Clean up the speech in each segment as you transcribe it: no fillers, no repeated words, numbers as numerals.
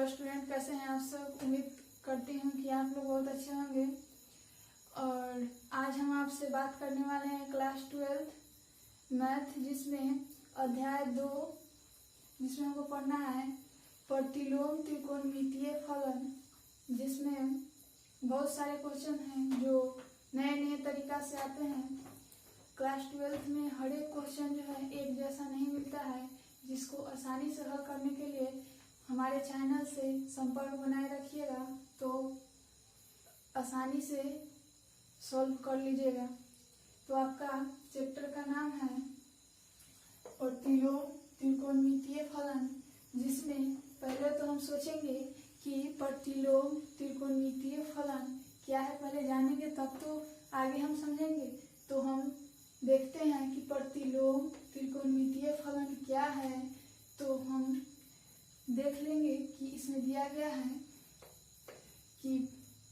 Student, कैसे हैं आप सब। उम्मीद करती हूँ कि आप लोग बहुत अच्छे होंगे। और आज हम आपसे बात करने वाले हैं क्लास 12 मैथ, जिसमें अध्याय 2, जिसमें हमको पढ़ना है प्रतिलोम त्रिकोणमितीय फलन, जिसमें बहुत सारे क्वेश्चन हैं जो नए नए तरीका से आते हैं। क्लास 12 में हर एक क्वेश्चन जो है एक जैसा नहीं मिलता है, जिसको आसानी से हल करने के लिए हमारे चैनल से संपर्क बनाए रखिएगा, तो आसानी से सॉल्व कर लीजिएगा। तो आपका चैप्टर का नाम है प्रतिलोम त्रिकोणमितीय फलन, जिसमें पहले तो हम सोचेंगे कि प्रतिलोम त्रिकोणमितीय फलन क्या है, पहले जानेंगे तब तो आगे हम समझेंगे। तो हम देखते हैं कि प्रतिलोम त्रिकोणमितीय फलन क्या है। तो हम देख लेंगे कि इसमें दिया गया है कि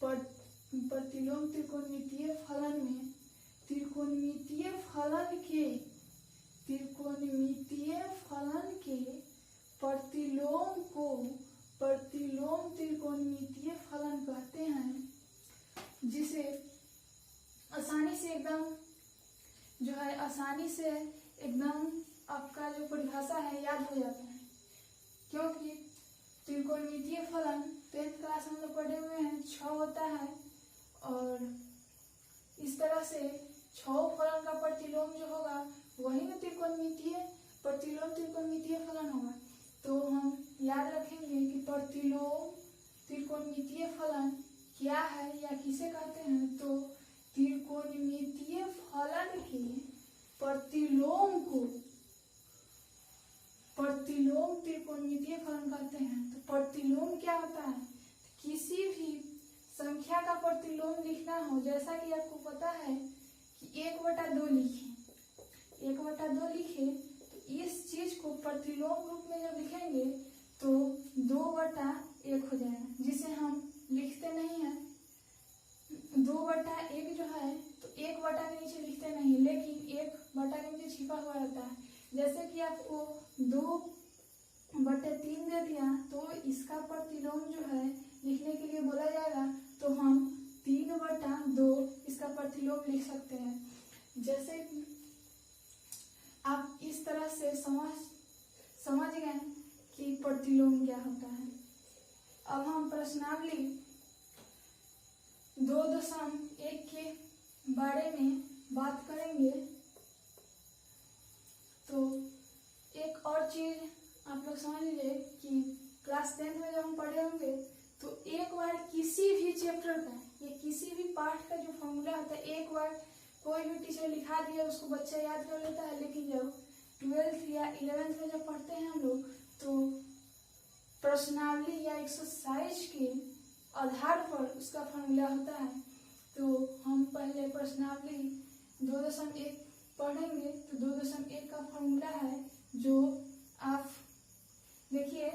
प्रतिलोम त्रिकोणमितीय फलन में त्रिकोणमितीय फलन के प्रतिलोम को प्रतिलोम त्रिकोणमितीय फलन कहते हैं, जिसे आसानी से एकदम आपका जो परिभाषा है याद हो जाता है, क्योंकि त्रिकोणमितीय फलन 10th क्लास में लोग पढ़े हुए हैं 6 होता है। और इस तरह से 6 फलन का प्रतिलोम जो होगा वही में प्रतिलोम त्रिकोणमितीय फलन होगा। तो हम याद रखेंगे कि प्रतिलोम त्रिकोणमितीय फलन क्या है या किसे कहते हैं। तो त्रिकोणमितीय फलन के प्रतिलोम को प्रतिलोम त्रिकोणमितीय फलन कहते हैं। तो प्रतिलोम क्या होता है, किसी भी संख्या का प्रतिलोम लिखना हो, जैसा कि आपको पता है कि 1/2 लिखे, तो इस चीज को प्रतिलोम रूप में जब लिखेंगे तो 2/1 हो जाएगा, जिसे हम लिखते नहीं है 2/1 जो है, तो 1/, के नीचे लिखते नहीं, लेकिन 1/, के नीचे छिपा हुआ रहता है। जैसे कि आपको 2/3 दे दिया, तो इसका प्रतिलोम जो है लिखने के लिए बोला जाएगा, तो हम 3/2 इसका प्रतिलोम लिख सकते हैं। जैसे कि आप इस तरह से समझ गए कि प्रतिलोम क्या होता है। अब हम प्रश्नावली 2.1 के बारे में बात करेंगे। तो एक और चीज आप लोग समझ लीजिए कि क्लास 10 में जब हम पढ़े होंगे, तो एक बार किसी भी चैप्टर का या किसी भी पाठ का जो फॉर्मूला होता है, एक बार कोई भी टीचर लिखा दिया उसको बच्चा याद कर लेता है, लेकिन जब 12th या 11th में जब पढ़ते हैं हम लोग, तो प्रश्नावली या एक्सरसाइज के आधार पर उसका फॉर्मूला होता है। तो हम पहले प्रश्नावली 2.1 पढ़ेंगे। तो 2.1 का फॉर्मूला है, जो आप देखिए,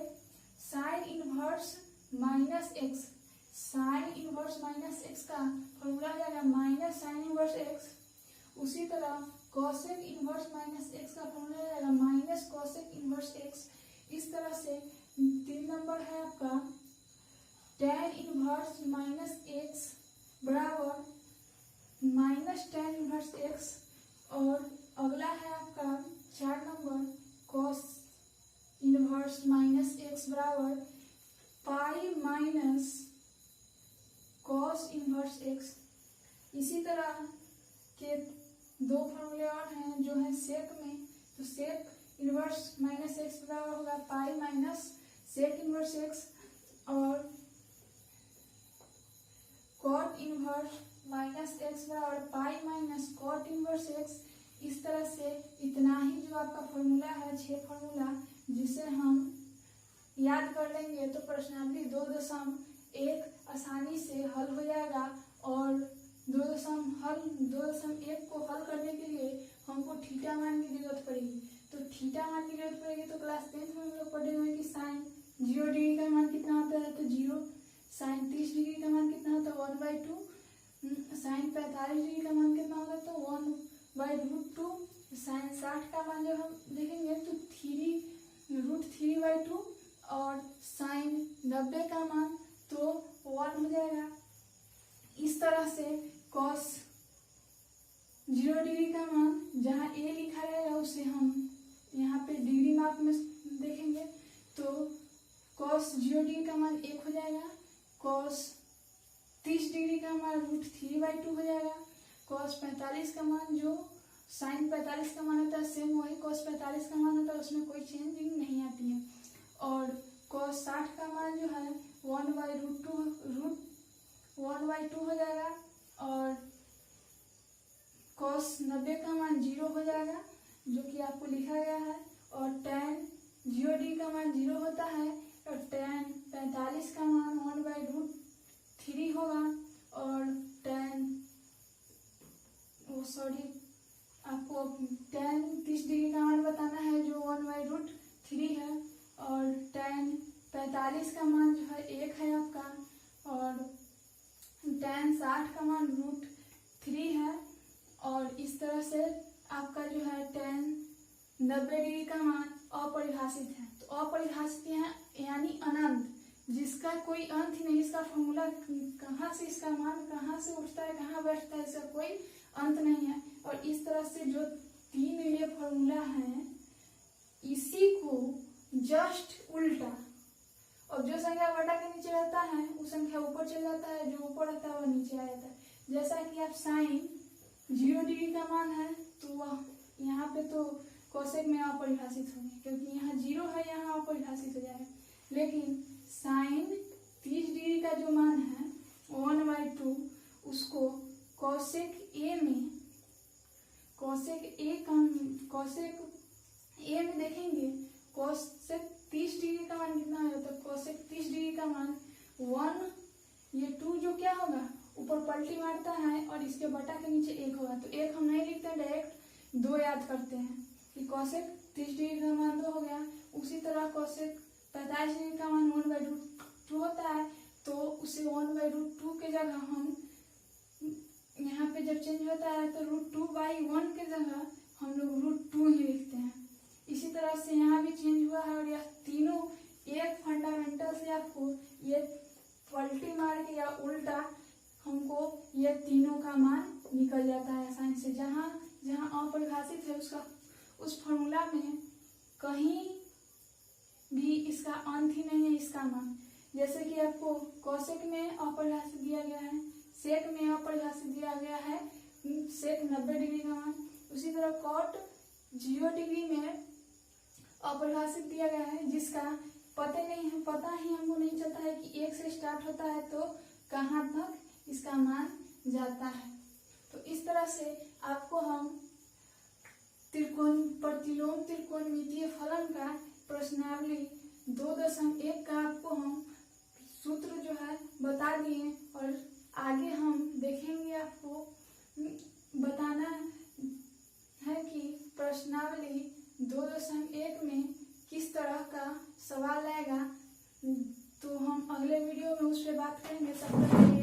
साइन इनवर्स माइनस एक्स का फॉर्मूला हो जाएगा माइनस साइन इनवर्स एक्स। उसी तरह कॉसेक इनवर्स माइनस एक्स का फॉर्मूला हो जाएगा माइनस कॉसेक इनवर्स एक्स। इस तरह से 3 नंबर है आपका tan इनवर्स माइनस एक्स बराबर माइनस tan इनवर्स एक्स। और अगला है आपका 4 number cos inverse minus x बराबर pi minus cos inverse x. इसी तरह के 2 फॉर्मूले और हैं जो है सेक में। तो सेक इनवर्स माइनस एक्स बराबर होगा pi minus sec inverse x, और कॉट इनवर्स माइनस एक्स बराबर pi minus cot inverse x. इस तरह से इतना ही जो आपका फॉर्मूला है, 6 फॉर्मूला, जिसे हम याद कर लेंगे तो प्रश्नावली 2.1 आसानी से हल हो जाएगा। और 2.1 को हल करने के लिए हमको थीटा मान की जरूरत पड़ेगी। तो थीटा मान की जरूरत पड़ेगी, तो क्लास 10 में हम लोग पढ़े हुए कि साइन 0 डिग्री का मान कितना होता है, तो 0। साइन 30 डिग्री का मान कितना होता है, 1/2। साइन 45 डिग्री का मान कितना होता है, तो 1/√2। साइन 60 का मान जब हम देखेंगे तो 3√3/2। और साइन 90 का मान तो 1 हो जाएगा। इस तरह से cos 0 डिग्री का मान जहाँ a लिखा रहेगा उसे हम यहाँ पे डिग्री माप में देखेंगे तो cos 0 डिग्री का मान 1 हो जाएगा। cos 30 डिग्री का मान √3/2 हो जाएगा। cos 45 का मान जो sin 45 का मान होता है सेम वही cos 45 का मान होता है, उसमें कोई चेंजिंग नहीं आती है। और cos 60 का मान जो है 1/2 हो जाएगा। और cos 90 का मान 0 हो जाएगा जो कि आपको लिखा गया है। और tan 0 डिग्री का मान 0 होता है और tan 45 का मान 1/√3 होगा। और आपको tan 30 डिग्री का मान बताना है जो 1/√3 है। और tan 45 का मान जो है 1 है आपका। और tan 60 का मान √3 है। और इस तरह से आपका जो है tan 90 डिग्री का मान अपरिभाषित है। तो अपरिभाषित है यानी अनंत, जिसका कोई अंत ही नहीं। इसका फॉर्मूला कहाँ से इसका मान कहाँ से उठता है कहाँ बैठता है, इसका कोई अंत नहीं है। और इस तरह से जो 3 ये फॉर्मूला है इसी को जस्ट उल्टा, और जो संख्या बटा के नीचे रहता है वो संख्या ऊपर चल जाता है, जो ऊपर रहता है वो नीचे आ जाता है। जैसा कि आप sin 0 डिग्री का मान है तो वह यहाँ पे तो कोसेक में अपरिभाषित होंगे क्योंकि यहाँ 0 है, यहाँ अपरिभाषित हो जाएगा। लेकिन sin 30 डिग्री का जो मान है 1/2 उसको कोसेक ए में देखेंगे। कोसेक 30 डिग्री का मान कितना है तो कोसेक 30 डिग्री का मान 1, ये 2 जो क्या होगा ऊपर पलटी मारता है और इसके बटा के नीचे 1 होगा। तो 1 हम नहीं लिखते, डायरेक्ट 2 याद करते हैं कि कोसेक 30 डिग्री का मान 2 हो गया। उसी तरह कोसेक 45 डिग्री का मान 1/2 होता है तो उसे 1/2 के जगह हम यहाँ पे जब चेंज होता है तो √2/1 के जगह हम लोग √2 ही लिखते हैं। इसी तरह से यहाँ भी चेंज हुआ है। और यह तीनों एक फंडामेंटल से आपको ये पलटी मार के या उल्टा हमको ये तीनों का मान निकल जाता है आसानी से। जहाँ जहाँ अपरिभाषित है उसका उस फॉर्मूला में कहीं भी इसका अंत ही नहीं है इसका मान। जैसे कि आपको कोसेक में अपरिभाषित दिया गया है, सेक में अपरिभाषित दिया गया है सेक 90 डिग्री का मान। उसी तरह कॉट 0 डिग्री में अपरिभाषित दिया गया है जिसका पता ही हमको नहीं चलता है कि 1 से स्टार्ट होता है तो कहाँ तक इसका मान जाता है। तो इस तरह से आपको हम प्रतिलोम त्रिकोणमितीय फलन का प्रश्नावली 2.1 का आपको हम सूत्र जो है बता दिए। और आगे हम देखेंगे, आपको बताना है कि प्रश्नावली 2.1 में किस तरह का सवाल आएगा। तो हम अगले वीडियो में उस पर बात करेंगे। तब तक